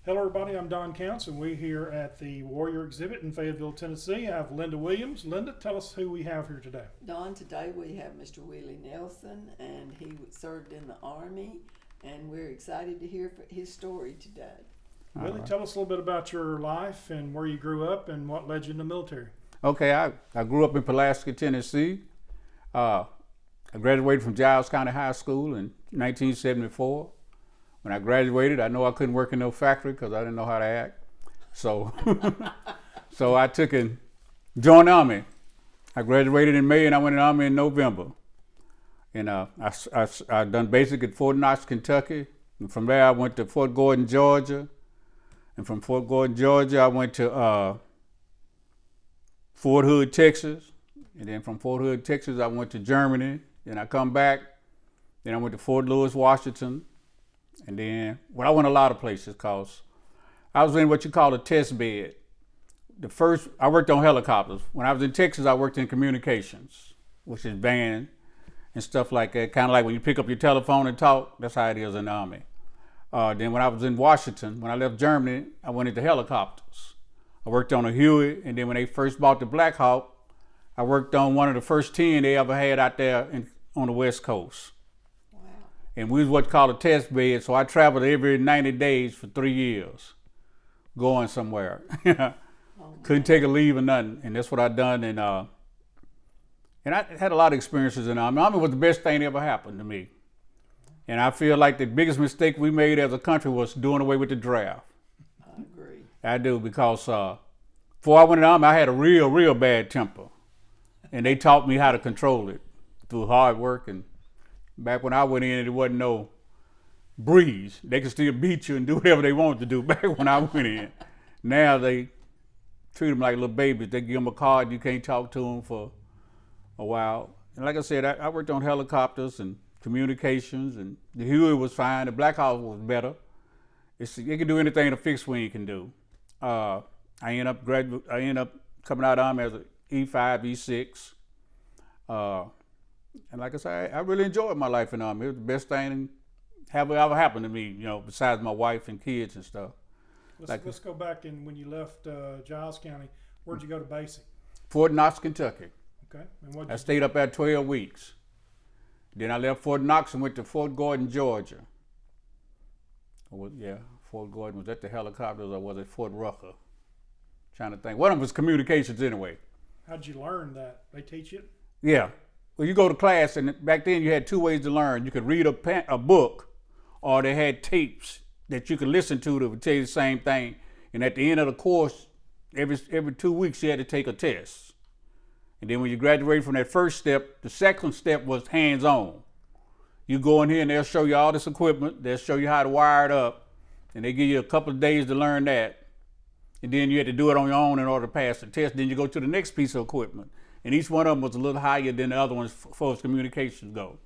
Hello everybody, I'm Don Counts and we're here at the Warrior exhibit in Fayetteville, Tennessee. I have Linda Williams. Linda, tell us who we have here today. Don, today we have Mr. Willie Nelson, and he served in the Army, and we're excited to hear his story today. Willie, tell us a little bit about your life and where you grew up and what led you in the military. Okay, I grew up in Pulaski, Tennessee. I graduated from Giles County High School in 1974. When I graduated, I know I couldn't work in no factory because I didn't know how to act. So, so I took and joined the Army. I graduated in May and I went in the Army in November. And I done basic at Fort Knox, Kentucky. And from there I went to Fort Gordon, Georgia. And from Fort Gordon, Georgia, I went to Fort Hood, Texas. And then from Fort Hood, Texas, I went to Germany. Then I come back. Then I went to Fort Lewis, Washington. And then, well, I went a lot of places because I was in what you call a test bed. I worked on helicopters. When I was in Texas, I worked in communications, which is band and stuff like that. Kind of like when you pick up your telephone and talk, that's how it is in the Army. Then when I was in Washington, when I left Germany, I went into helicopters. I worked on a Huey, and then when they first bought the Black Hawk, I worked on one of the first 10 they ever had out there on the West Coast. And we was what's called a test bed, so I traveled every 90 days for 3 years, going somewhere. Couldn't take a leave or nothing, and that's what I done. And I had a lot of experiences in the Army. The Army was the best thing that ever happened to me. And I feel like the biggest mistake we made as a country was doing away with the draft. I agree. I do, because before I went in the Army, I had a real bad temper. And they taught me how to control it through hard work. And back when I went in, it wasn't no breeze. They could still beat you and do whatever they wanted to do back when I went in. Now they treat them like little babies. They give them a card, you can't talk to them for a while. And like I said, I worked on helicopters and communications, and the Huey was fine. The Black Hawk was better. It can do anything a fixed wing can do. I ended up coming out of the Army as an E5, E6. And like I said, I really enjoyed my life in the Army. It was the best thing that ever happened to me, besides my wife and kids and stuff. Let's go back, and when you left Giles County, where'd you go to basic? Fort Knox, Kentucky. Okay. And I stayed up there 12 weeks. Then I left Fort Knox and went to Fort Gordon, Georgia. Fort Gordon. Was that the helicopters or was it Fort Rucker? Trying to think. One of them was communications anyway. How'd you learn that? They teach you? Yeah. Well, you go to class, and back then you had two ways to learn. You could read a book, or they had tapes that you could listen to that would tell you the same thing. And at the end of the course, every 2 weeks you had to take a test. And then when you graduated from that first step, the second step was hands-on. You go in here and they'll show you all this equipment. They'll show you how to wire it up, and they give you a couple of days to learn that. And then you had to do it on your own in order to pass the test. Then you go to the next piece of equipment. And each one of them was a little higher than the other ones as far as communications go.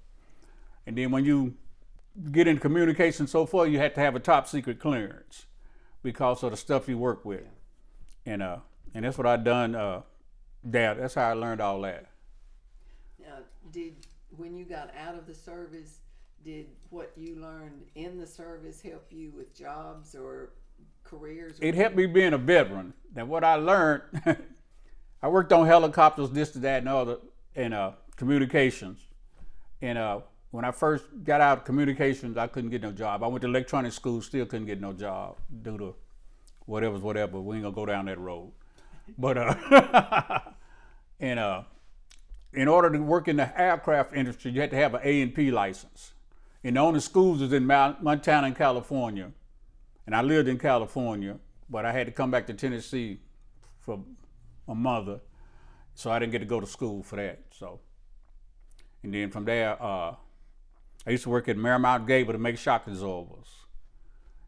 And then when you get in communication so far, you had to have a top secret clearance because of the stuff you work with. And that's what I done there. That's how I learned all that. Now, when you got out of the service, did what you learned in the service help you with jobs or careers? It helped me being a veteran. And what I learned, I worked on helicopters, this, that, and the other, and communications. And when I first got out of communications, I couldn't get no job. I went to electronic school, still couldn't get no job due to whatever's whatever. We ain't gonna go down that road. But in order to work in the aircraft industry, you had to have an A&P license. And the only schools was in Montana and California. And I lived in California, but I had to come back to Tennessee for my mother, so I didn't get to go to school for that. So, and then from there, I used to work at Marymount Gable to make shock absorbers.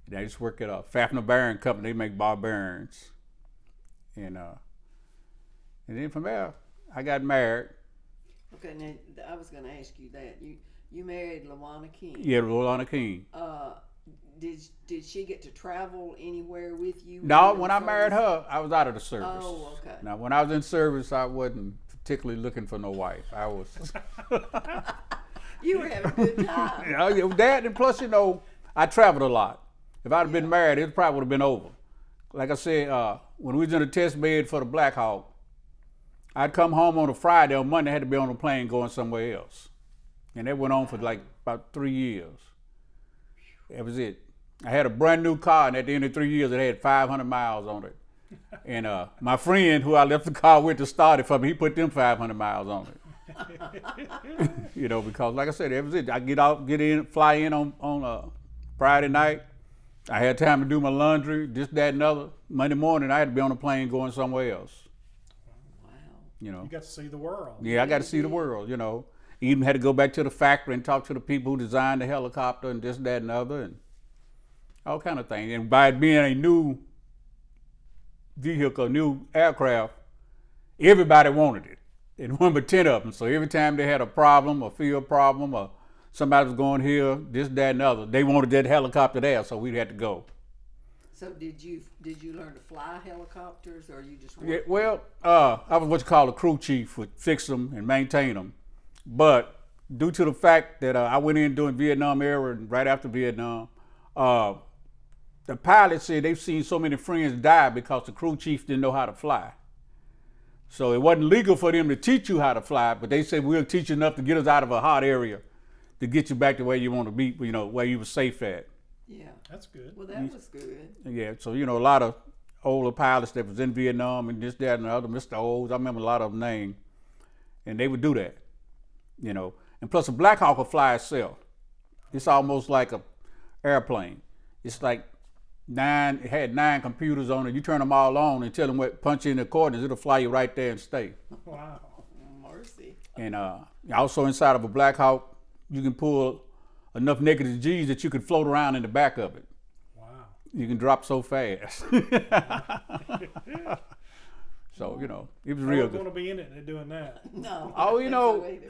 And I used to work at a Fafner Bearing Company. They make bar bearings. And then from there, I got married. Okay, now I was going to ask you that. You married LaWanna King. Yeah, LaWanna King. Did she get to travel anywhere with you? No, when I married her, I was out of the service. Oh, okay. Now, when I was in service, I wasn't particularly looking for no wife. I was. You were having a good time. That, and plus, I traveled a lot. If I'd have been married, it probably would have been over. Like I said, when we was in the test bed for the Black Hawk, I'd come home on a Friday. On Monday, I had to be on a plane going somewhere else. And that went on for like about 3 years. That was it. I had a brand new car, and at the end of 3 years, it had 500 miles on it. And my friend who I left the car with to start it for me, he put them 500 miles on it. You know, because like I said, that was it. I get in, fly in on Friday night. I had time to do my laundry, this, that, and other. Monday morning, I had to be on a plane going somewhere else. Wow. You know. You got to see the world. Yeah, I got to see the world, you know. Even had to go back to the factory and talk to the people who designed the helicopter and this, that, and other, and all kind of things. And by it being a new vehicle, new aircraft, everybody wanted it. And one but 10 of them. So every time they had a problem, a field problem, or somebody was going here, this, that, and other, they wanted that helicopter there, so we had to go. So did you learn to fly helicopters, or you just Yeah, well, I was what you call a crew chief, would fix them and maintain them. But due to the fact that I went in during Vietnam era and right after Vietnam, the pilots said they've seen so many friends die because the crew chief didn't know how to fly. So it wasn't legal for them to teach you how to fly, but they said we'll teach you enough to get us out of a hot area to get you back to where you want to be, you know, where you were safe at. Yeah. That's good. Well, that was good. Yeah, so, you know, a lot of older pilots that was in Vietnam and this, that, and the other, Mr. O's, I remember a lot of them names, and they would do that, you know. And plus a Black Hawk will fly itself. It's almost like a airplane. It's like it had 9 computers on it. You turn them all on and tell them what, punch in the coordinates, it'll fly you right there and stay. Wow. Mercy. And also inside of a Black Hawk, you can pull enough negative G's that you could float around in the back of it. Wow. You can drop so fast. So, you know, it was real I'm good. going to be in it and doing that. No. Oh, I you think know, so either.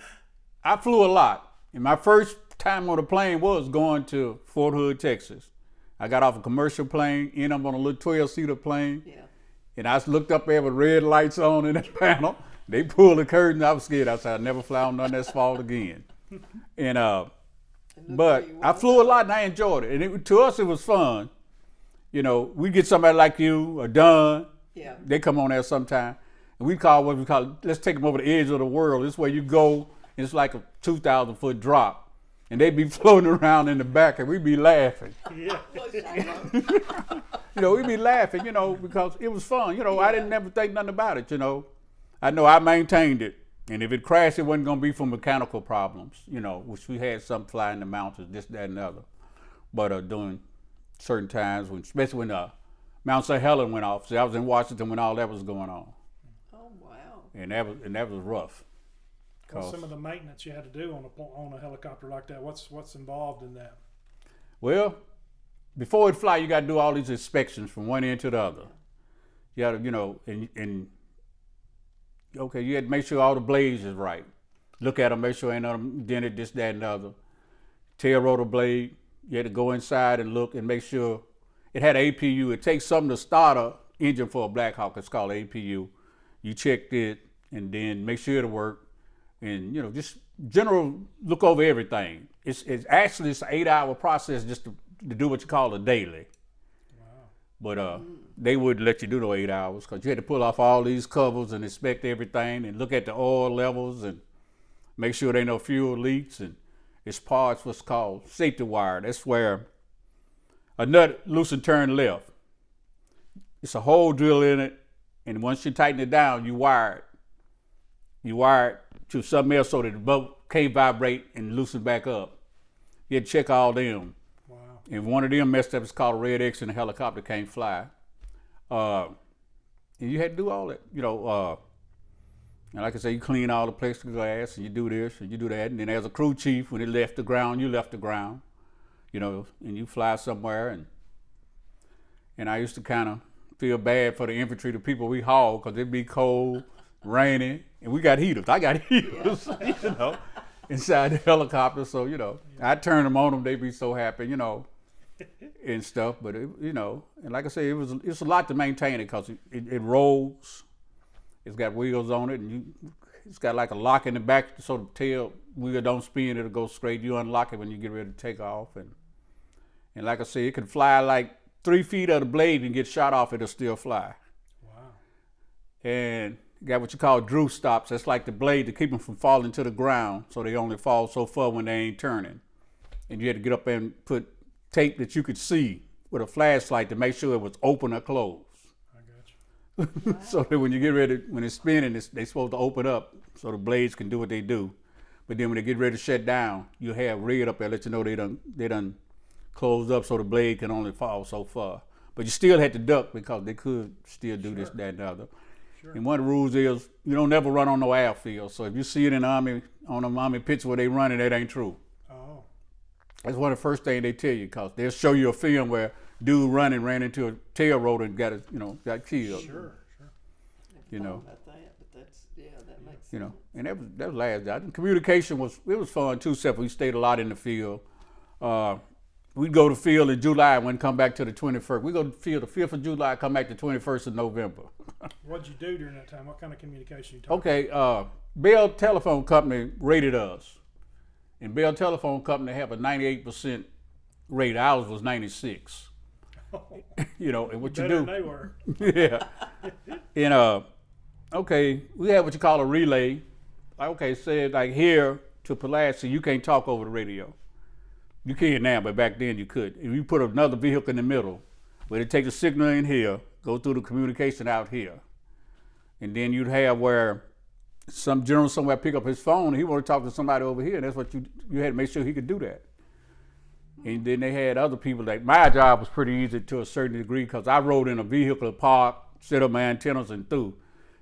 I flew a lot. And my first time on a plane was going to Fort Hood, Texas. I got off a commercial plane, and I'm on a little 12-seater plane. Yeah. And I looked up there with red lights on in that panel. They pulled the curtain. I was scared. I said, I'd never fly on nothing that's small again. And but I flew a lot and I enjoyed it. And to us, it was fun. You know, we get somebody like you or Don. Yeah. They come on there sometime. And we call what we call, let's take them over the edge of the world. This is where you go, and it's like a 2,000-foot drop. And they be floating around in the back, and we be laughing. Yeah. You know, we be laughing, you know, because it was fun. You know, I didn't never think nothing about it, you know. I know I maintained it. And if it crashed, it wasn't going to be from mechanical problems, you know, which we had some fly in the mountains, this, that, and the other. But during certain times, especially when Mount St. Helens went off. See, I was in Washington when all that was going on. Oh, wow. And that was rough. What's some of the maintenance you had to do on a helicopter like that? What's involved in that? Well, before it fly, you got to do all these inspections from one end to the other. You got to, you know, and okay, you had to make sure all the blades is right. Look at them, make sure ain't nothing dented, this, that, and the other. Tail rotor blade, you had to go inside and look and make sure it had APU. It takes something to start a engine for a Black Hawk. It's called APU. You checked it and then make sure it'll work. And, you know, just general look over everything. It's actually an 8-hour process just to do what you call a daily. Wow. But they wouldn't let you do no 8 hours because you had to pull off all these covers and inspect everything and look at the oil levels and make sure there ain't no fuel leaks. And it's parts what's called safety wire. That's where a nut loose and turn left. It's a hole drill in it, and once you tighten it down, you wire it. You wire it to something else so that the boat can't vibrate and loosen back up. You had to check all them. Wow. And one of them messed up, it's called a red X, and the helicopter can't fly. And you had to do all that, you know. And like I say, you clean all the plexiglass, and you do this, and you do that. And then as a crew chief, when it left the ground, you left the ground, you know, and you fly somewhere. And I used to kind of feel bad for the infantry, the people we hauled, because it'd be cold, rainy, and we got heaters. I got heaters, you know, inside the helicopter. So, you know, I turn them on them, they'd be so happy, you know, and stuff. But, you know, and like I say, it's a lot to maintain it because it rolls. It's got wheels on it, and it's got like a lock in the back so the tail wheel don't spin, it'll go straight. You unlock it when you get ready to take off. And like I said, it could fly like 3 feet of the blade and get shot off, it'll still fly. Wow. And you got what you call drew stops. That's like the blade to keep them from falling to the ground, so they only fall so far when they ain't turning. And you had to get up and put tape that you could see with a flashlight to make sure it was open or closed. I got you. So that when you get ready, when it's spinning, they're supposed to open up so the blades can do what they do. But then when they get ready to shut down, you have red up there let you know they done closed up so the blade can only fall so far. But you still had to duck because they could still do this, that, and the other. Sure. And one of the rules is you don't never run on no airfield. So if you see it in the Army, on the Army picture where they running, that ain't true. Oh. That's one of the first things they tell you, because they'll show you a film where dude ran into a tail rotor and got killed. Sure. You know. About that, but that makes You know, sense. and that was last job. Communication was fun too, except we stayed a lot in the field. We'd go to the field in July and wouldn't come back to the 21st. We go to the field the 5th of July, come back the 21st of November. What'd you do during that time? What kind of communication you talking? Okay, Bell Telephone Company rated us. And Bell Telephone Company have a 98% rate. Ours was 96. You know, and what you Better do. than they were. Yeah. And okay, we have what you call a relay. Okay, say like here to Pulaski, you can't talk over the radio. You can now, but back then you could. If you put another vehicle in the middle, where they take the signal in here, go through the communication out here. And then you'd have where some general somewhere pick up his phone and he want to talk to somebody over here, and that's what you had to make sure he could do that. And then they had other people. Like my job was pretty easy to a certain degree because I rode in a vehicle, park, set up my antennas and through.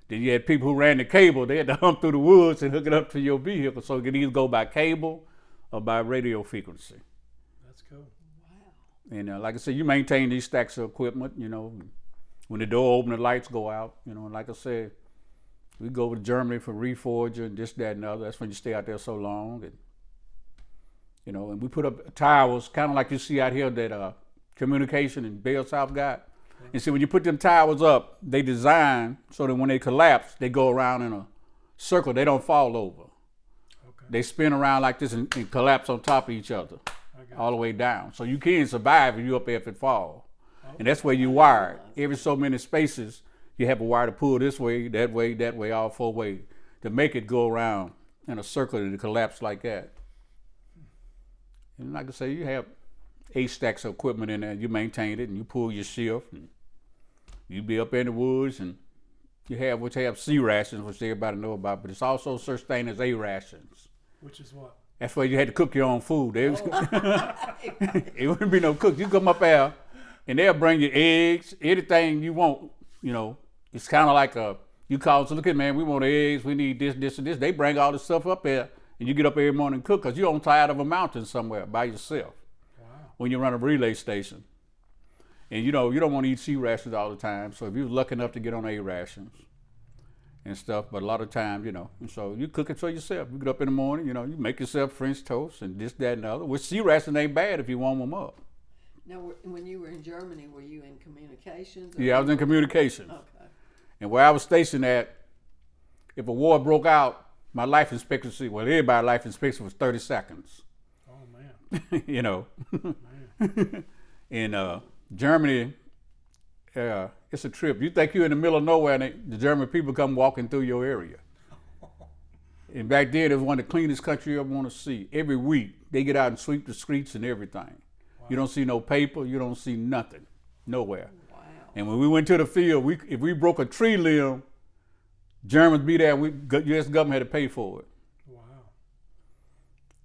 Then you had people who ran the cable. They had to hump through the woods and hook it up to your vehicle so it could either go by cable or by radio frequency. That's cool. Wow. And like I said, you maintain these stacks of equipment, you know. When the door opens, the lights go out, you know. And like I said, we go over to Germany for reforger and this, that, and the other. That's when you stay out there so long. And, you know, and we put up towers, kind of like you see out here that communication and Bell South got. And see, when you put them towers up, they design so that when they collapse, they go around in a circle. They don't fall over. Okay. They spin around like this and collapse on top of each other all the way down. So you can survive if you're up there if it falls. Okay. And that's where you wired. Every so many spaces, you have a wire to pull this way, that way, all 4 ways to make it go around in a circle and collapse like that. And like I say, you have 8 stacks of equipment in there. You maintain it and you pull your shift. And you be up in the woods and you have C rations, which everybody know about, but it's also such thing as A rations. Which is what? That's where you had to cook your own food. It Oh. wouldn't be no cook. You come up there and they'll bring you eggs, anything you want, you know. It's kind of like you call, so look at man, we want eggs, we need this, this, and this. They bring all this stuff up there and you get up every morning and cook because you're on side of a mountain somewhere by yourself. Wow. When you run a relay station. And you know, you don't want to eat C rations all the time. So if you're lucky enough to get on A rations and stuff, but a lot of times, you know, and so you cook it for yourself. You get up in the morning, you know, you make yourself French toast and this, that, and the other. Which C rations ain't bad if you warm them up. Now, when you were in Germany, were you in communications? Yeah, I was in communications. Okay. And where I was stationed at, if a war broke out, my life expectancy, well, everybody's life expectancy was 30 seconds. Oh man. You know. Man. In Germany, it's a trip. You think you're in the middle of nowhere and the German people come walking through your area. And back then, it was one of the cleanest country you ever want to see. Every week, they get out and sweep the streets and everything. Wow. You don't see no paper. You don't see nothing. Nowhere. Wow. And when we went to the field, if we broke a tree limb, Germans be there. U.S. government had to pay for it. Wow.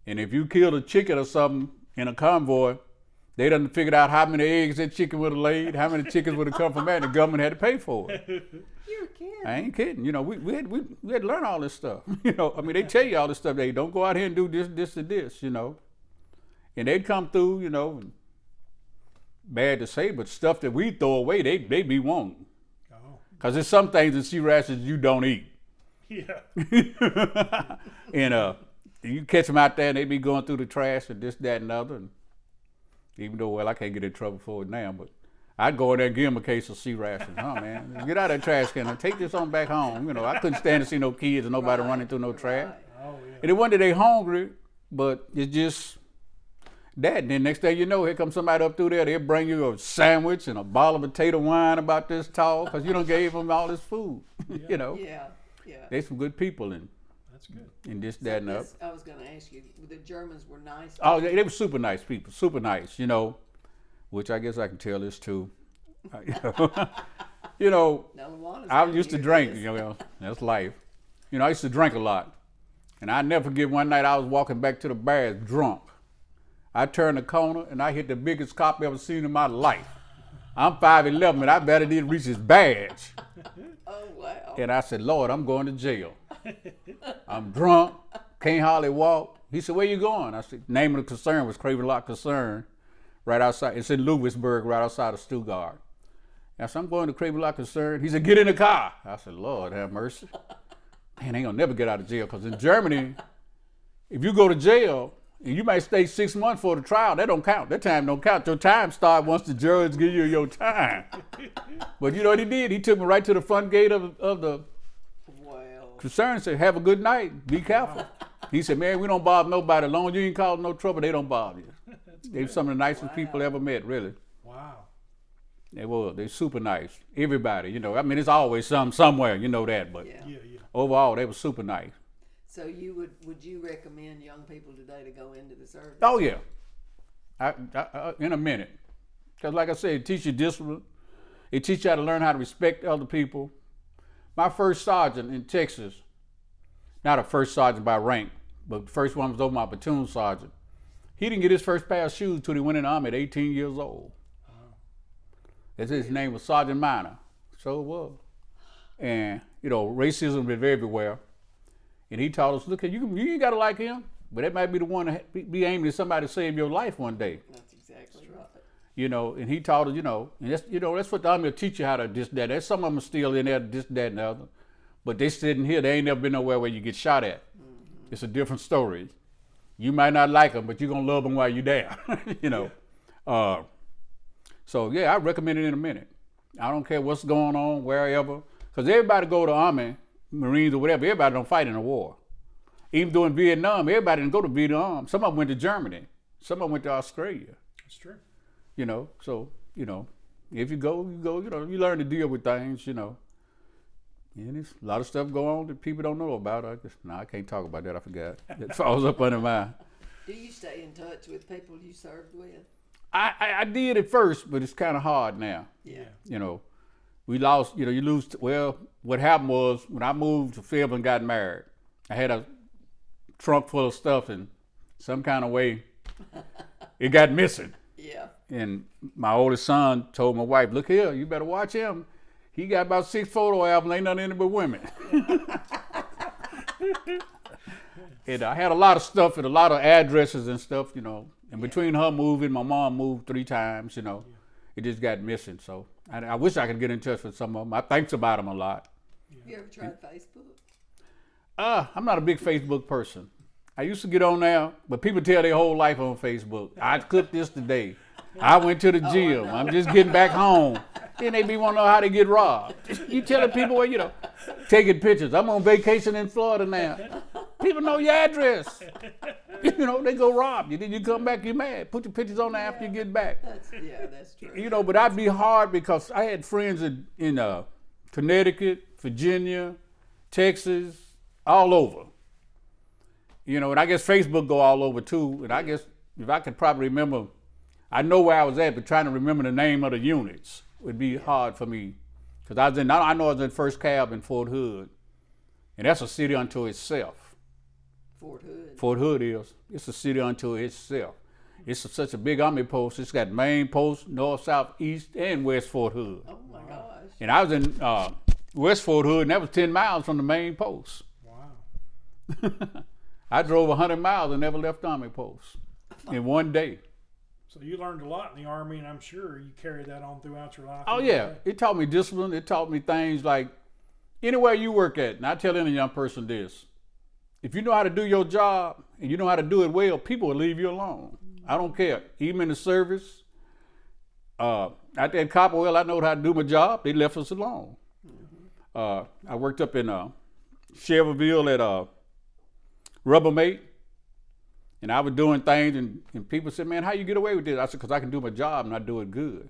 And if you killed a chicken or something in a convoy, they done figured out how many eggs that chicken would have laid, how many chickens would have come from that, and the government had to pay for it. You're kidding. I ain't kidding. You know, we had to learn all this stuff. You know, I mean, they tell you all this stuff. They don't go out here and do this, and this, you know. And they'd come through, you know, bad to say, but stuff that we throw away, they be wanting. Oh. Because there's some things in C rations you don't eat. Yeah. And you catch them out there and they be going through the trash and this, that, and the other. And even though, well, I can't get in trouble for it now, but I'd go in there and give them a case of C rations. Oh, man, get out of that trash can and take this on back home. You know, I couldn't stand to see no kids and nobody running through no trash. Right. Oh yeah. And it wasn't that they hungry, but it's just, that. And then next thing you know, here comes somebody up through there. They'll bring you a sandwich and a bottle of potato wine about this tall because you done gave them all this food. You know, Yeah. they some good people and That's good. this, So that, and up. this- I was going to ask you, the Germans were nice. Oh, they were super nice people, super nice. You know, which I guess I can tell this too. You know, Now, Luana's I gonna used to hear drink. this. You know, that's life. You know, I used to drink a lot, and I never forget one night I was walking back to the bar drunk. I turned the corner and I hit the biggest cop I ever seen in my life. I'm 5'11", and I better didn't reach his badge. Oh, wow. And I said, Lord, I'm going to jail. I'm drunk, can't hardly walk. He said, where you going? I said, name of the concern was Craven Lock Concern, right outside. It's in Lewisburg, right outside of Stuttgart. I said, I'm going to Craven Lock Concern. He said, get in the car. I said, Lord, have mercy. Man, I ain't gonna never get out of jail, because in Germany, if you go to jail, and you might stay 6 months for the trial, that don't count. That time don't count. Your time starts once the judge give you your time. But you know what he did? He took me right to the front gate of the Wow. concern and said, have a good night. Be careful. He said, man, we don't bother nobody. As long as you ain't causing no trouble, they don't bother you. They were some of the nicest people I ever met, really. Wow. They were. They super nice. Everybody, you know. I mean, it's always somewhere, you know that. But Yeah. Yeah. overall, they were super nice. So would you recommend young people today to go into the service? Oh, yeah. I in a minute. Because like I said, it teaches you discipline. It teaches you how to learn how to respect other people. My first sergeant in Texas, not a first sergeant by rank, but the first one was over my platoon sergeant. He didn't get his first pair of shoes until he went in the Army at 18 years old. That's his name was Sergeant Minor. So it was. And, you know, racism is everywhere. And he taught us, look, you ain't got to like him, but that might be the one to be aiming at somebody to save your life one day. That's exactly right. You know, and he taught us, you know, and that's what the Army will teach you how to this, that. There's some of them still in there, this, that, and the other. But they sitting here, they ain't never been nowhere where you get shot at. Mm-hmm. It's a different story. You might not like them, but you're going to love them while you're there, you know. So, yeah, I recommend it in a minute. I don't care what's going on, wherever. Because everybody go to Army, Marines, or whatever, everybody don't fight in a war. Even during Vietnam, everybody didn't go to Vietnam. Some of them went to Germany. Some of them went to Australia. That's true. You know, so, you know, if you go, you know, you learn to deal with things, you know. And there's a lot of stuff going on that people don't know about. I can't talk about that, I forgot. It falls up under mine. Do you stay in touch with people you served with? I did at first, but it's kind of hard now. Yeah. You know, we lost, you know, you lose, well, what happened was when I moved to Fayetteville and got married, I had a trunk full of stuff and some kind of way it got missing. Yeah. And my oldest son told my wife, look here, you better watch him. He got about 6 photo albums, ain't nothing in it but women. And I had a lot of stuff and a lot of addresses and stuff, you know. And between her moving, my mom moved 3 times, you know. It just got missing. So I wish I could get in touch with some of them. I think about them a lot. Have you ever tried Facebook? I'm not a big Facebook person. I used to get on there, but people tell their whole life on Facebook. I cooked this today. I went to the gym. I'm just getting back home. Then they be want to know how they get robbed. You telling people where, you know, taking pictures. I'm on vacation in Florida now. People know your address. You know, they go rob you. Then you come back, you're mad. Put your pictures on there after you get back. That's true. You know, but I'd be hard because I had friends in Connecticut, Virginia, Texas, all over. You know, and I guess Facebook go all over too. And I guess if I could probably remember, I know where I was at, but trying to remember the name of the units would be hard for me. Because I know I was in First Cab in Fort Hood. And that's a city unto itself. Fort Hood. Fort Hood is. It's a city unto itself. It's such a big Army post. It's got main posts, north, south, east, and west Fort Hood. Oh my gosh. And I was in West Fort Hood, and that was 10 miles from the main post. Wow. I drove 100 miles and never left Army post in one day. So you learned a lot in the Army, and I'm sure you carried that on throughout your life. Oh, yeah. It taught me discipline. It taught me things like anywhere you work at, and I tell any young person this, if you know how to do your job and you know how to do it well, people will leave you alone. I don't care. Even in the service, out there at Copperwell, I know how to do my job. They left us alone. I worked up in Fayetteville at Rubbermate, And I was doing things, and people said, man, how you get away with this? I said, because I can do my job and I do it good.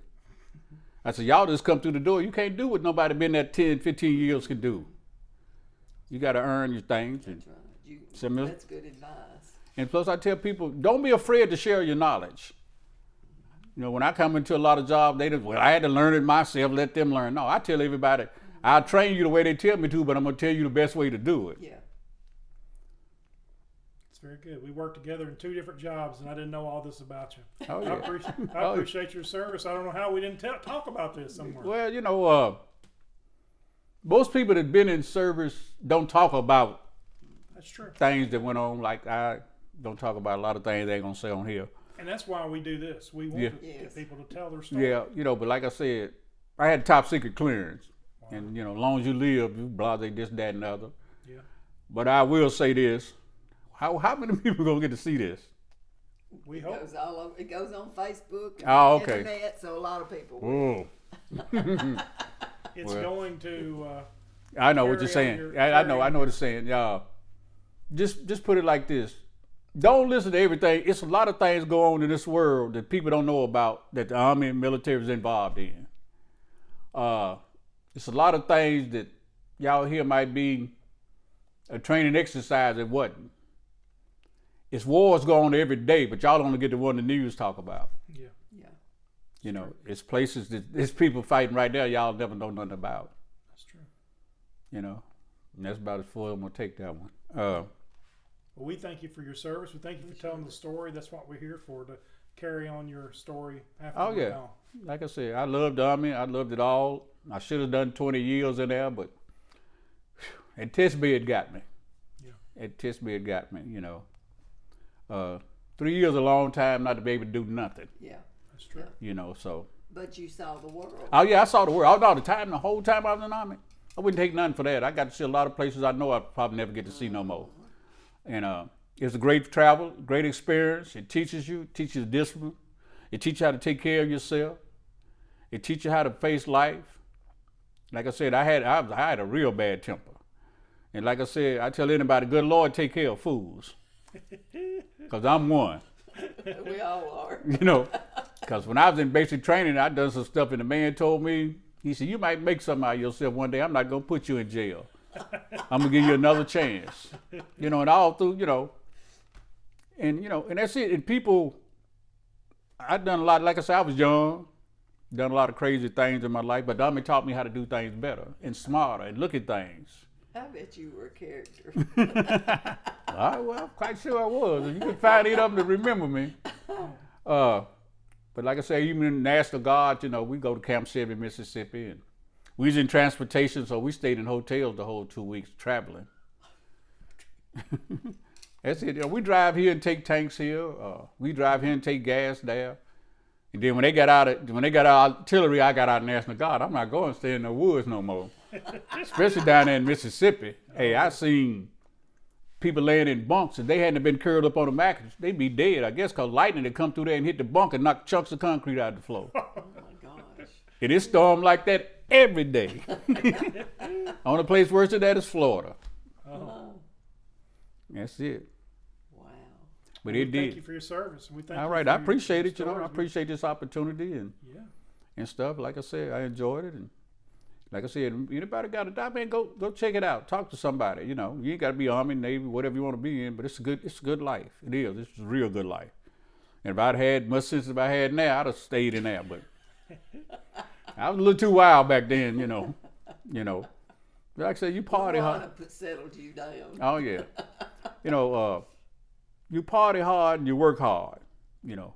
I said, y'all just come through the door. You can't do what nobody been there 10, 15 years can do. You got to earn your things. That's right. That's good advice. And plus I tell people, don't be afraid to share your knowledge. You know, when I come into a lot of jobs, they just, well, I had to learn it myself, let them learn. No, I tell everybody, I'll train you the way they tell me to, but I'm going to tell you the best way to do it. Yeah. It's very good. We worked together in 2 different jobs, and I didn't know all this about you. Oh, yeah. I appreciate your service. I don't know how we didn't talk about this somewhere. Well, you know, most people that been in service don't talk about That's true. things that went on. Like, I don't talk about a lot of things they ain't going to say on here. And that's why we do this. We want to get people to tell their story. Yeah, you know, but like I said, I had top secret clearance. Wow. And, you know, as long as you live, you blase this, that, and the other. Yeah. But I will say this. How many people going to get to see this? We hope. It goes on Facebook Oh, and okay. internet, so a lot of people will. It's going to... I know what you're saying. I know what you're saying. Y'all, just put it like this. Don't listen to everything. It's a lot of things go on in this world that people don't know about that the Army and military is involved in. It's a lot of things that y'all hear might be a training exercise. It wasn't. It's wars going on every day, but y'all only get the one the news talk about. Yeah. Yeah. You know, it's places that there's people fighting right there y'all never know nothing about. That's true. You know, and that's about as far as I'm going to take that one. Well, we thank you for your service. We thank you for telling the story. That's what we're here for, to carry on your story after we're gone. Like I said, I loved the Army. I loved it all. I should have done 20 years in there, but at test bed got me. Yeah. At test bed got me, you know. 3 years a long time not to be able to do nothing. Yeah. That's true. You know, so. But you saw the world. Oh, yeah, I saw the world. All the time, the whole time I was in the Army. I wouldn't take nothing for that. I got to see a lot of places I know I'd probably never get to see no more. And it's a great travel, great experience. It teaches discipline. It teaches you how to take care of yourself. It teaches you how to face life. Like I said, I had a real bad temper. And like I said, I tell anybody, good Lord, take care of fools. Because I'm one. We all are. You know, because when I was in basic training, I done some stuff and the man told me, he said, you might make something out of yourself one day. I'm not going to put you in jail. I'm going to give you another chance. You know, and all through, you know, and that's it. And people, I've done a lot, like I said, I was young, done a lot of crazy things in my life, but the Army taught me how to do things better and smarter and look at things. I bet you were a character. Well, I'm quite sure I was. You can find it up to remember me. But like I say, even in the National Guard, you know, we go to Camp 7, Mississippi, and we was in transportation, so we stayed in hotels the whole 2 weeks traveling. That's it. You know, we drive here and take tanks here. We drive here and take gas there. And then when they got out artillery, I got out of National Guard. I'm not going to stay in the woods no more. Especially down there in Mississippi. Hey, I seen people laying in bunks, and they hadn't been curled up on the mattress. They'd be dead, I guess, because lightning had come through there and hit the bunk and knocked chunks of concrete out of the floor. Oh my gosh. And it stormed like that every day. Only place worse than that is Florida. Oh. That's it. Wow. But We it did. Thank you for your service. And we thank All you right, for I your appreciate it. You know, I stories. appreciate this opportunity and stuff. Like I said, I enjoyed it, and like I said, anybody got a job, man, go check it out. Talk to somebody. You know, you ain't got to be Army, Navy, whatever you want to be in, but it's a good life. It is. It's a real good life. And if I'd had much sense as I had now, I'd have stayed in there. But I was a little too wild back then. You know. But like I said, you party hard. Settled you down. Oh yeah. You know, you party hard and you work hard. You know.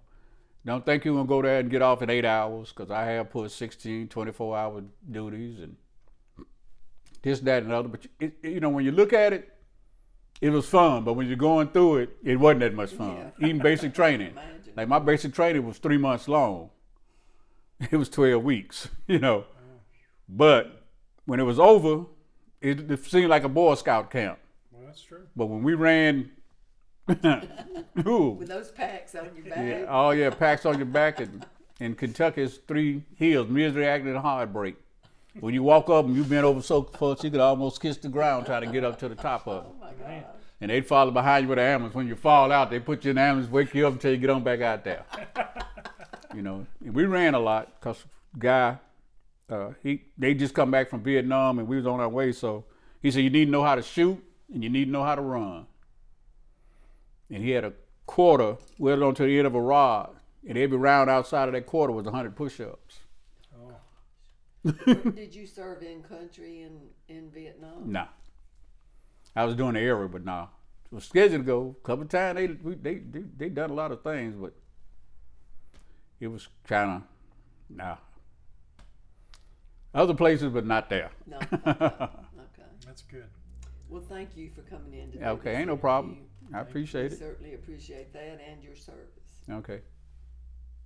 Don't think you're going to go there and get off in 8 hours, because I have put 16, 24-hour duties and this, that, and the other. But, you know, when you look at it, it was fun. But when you're going through it, it wasn't that much fun. Yeah. Even basic training. Like my basic training was 3 months long. It was 12 weeks, you know. But when it was over, it seemed like a Boy Scout camp. Well, that's true. But when we ran... With those packs on your back. Yeah, oh yeah, packs on your back, and in Kentucky it's 3 hills: misery, agony, and heartbreak. When you walk up and you bent over so close you could almost kiss the ground trying to get up to the top of it. Oh my God. And they'd follow behind you with the ambulance. When you fall out, they put you in the ambulance, wake you up until you get on back out there. You know, and we ran a lot because guy, they just come back from Vietnam and we was on our way. So he said, you need to know how to shoot and you need to know how to run. And he had a quarter welded onto the end of a rod. And every round outside of that quarter was 100 push-ups. Oh. Did you serve in country in Vietnam? Nah. I was doing the area, but nah. It was scheduled to go a couple of times. They done a lot of things, but it was kind of, nah. Other places, but not there. No. Okay. That's good. Well, thank you for coming in today. Okay, ain't no problem. I appreciate it. Certainly appreciate that and your service. Okay.